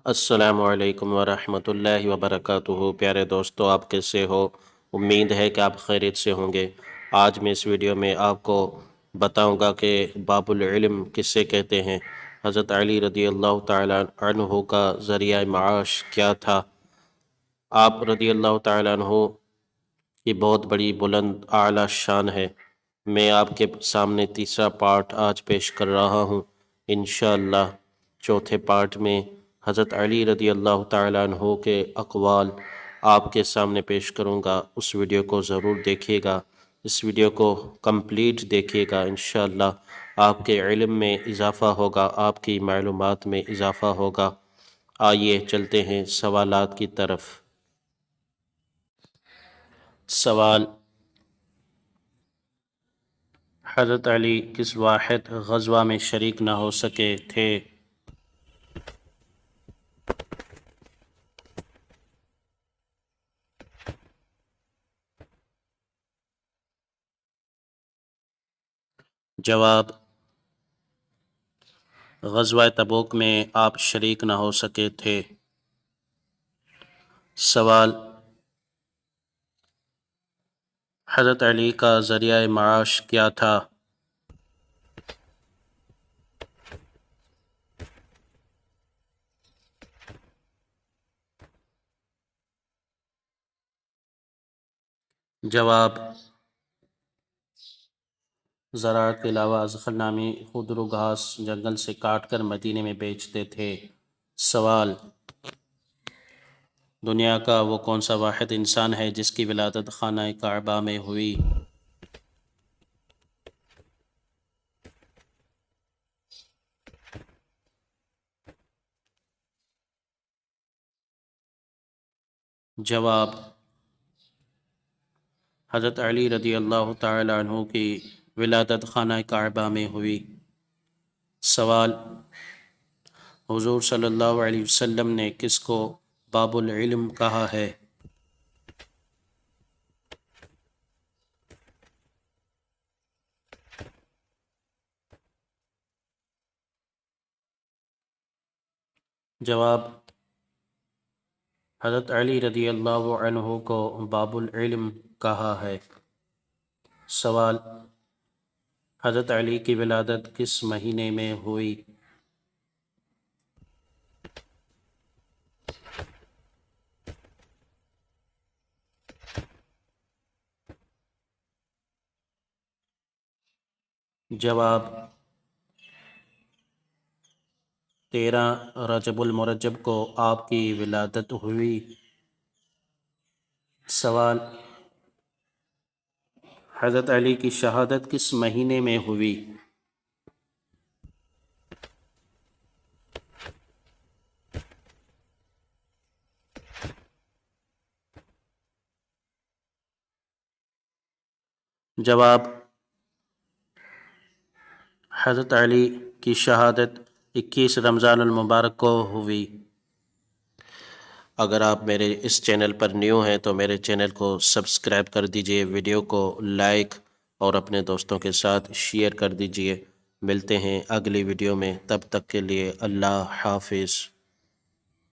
السلام علیکم ورحمۃ اللہ وبرکاتہ۔ پیارے دوستو، آپ کیسے ہو؟ امید ہے کہ آپ خیریت سے ہوں گے۔ آج میں اس ویڈیو میں آپ کو بتاؤں گا کہ باب العلم کسے کہتے ہیں، حضرت علی رضی اللہ تعالیٰ عنہ کا ذریعہ معاش کیا تھا۔ آپ رضی اللہ تعالیٰ عنہ کی بہت بڑی بلند اعلیٰ شان ہے۔ میں آپ کے سامنے تیسرا پارٹ آج پیش کر رہا ہوں۔ انشاءاللہ چوتھے پارٹ میں حضرت علی رضی اللہ تعالیٰ عنہ کے اقوال آپ کے سامنے پیش کروں گا۔ اس ویڈیو کو ضرور دیکھیے گا، اس ویڈیو کو کمپلیٹ دیکھیے گا۔ انشاءاللہ آپ کے علم میں اضافہ ہوگا، آپ کی معلومات میں اضافہ ہوگا۔ آئیے چلتے ہیں سوالات کی طرف۔ سوال: حضرت علی کس واحد غزوہ میں شریک نہ ہو سکے تھے؟ جواب: غزوہ تبوک میں آپ شریک نہ ہو سکے تھے۔ سوال: حضرت علی کا ذریعہ معاش کیا تھا؟ جواب: زراعت کے علاوہ ازخر نامی خودرو گھاس جنگل سے کاٹ کر مدینے میں بیچتے تھے۔ سوال: دنیا کا وہ کون سا واحد انسان ہے جس کی ولادت خانہ کعبہ میں ہوئی؟ جواب: حضرت علی رضی اللہ تعالی عنہ کی ولادت خانہ کعبہ میں ہوئی۔ سوال: حضور صلی اللہ علیہ وسلم نے کس کو باب العلم کہا ہے؟ جواب: حضرت علی رضی اللہ عنہ کو باب العلم کہا ہے۔ سوال: حضرت علی کی ولادت کس مہینے میں ہوئی؟ جواب: 13 رجب المرجب کو آپ کی ولادت ہوئی۔ سوال: حضرت علی کی شہادت کس مہینے میں ہوئی؟ جواب: حضرت علی کی شہادت 21 رمضان المبارک کو ہوئی۔ اگر آپ میرے اس چینل پر نیو ہیں تو میرے چینل کو سبسکرائب کر دیجئے، ویڈیو کو لائک اور اپنے دوستوں کے ساتھ شیئر کر دیجئے۔ ملتے ہیں اگلی ویڈیو میں، تب تک کے لیے اللہ حافظ۔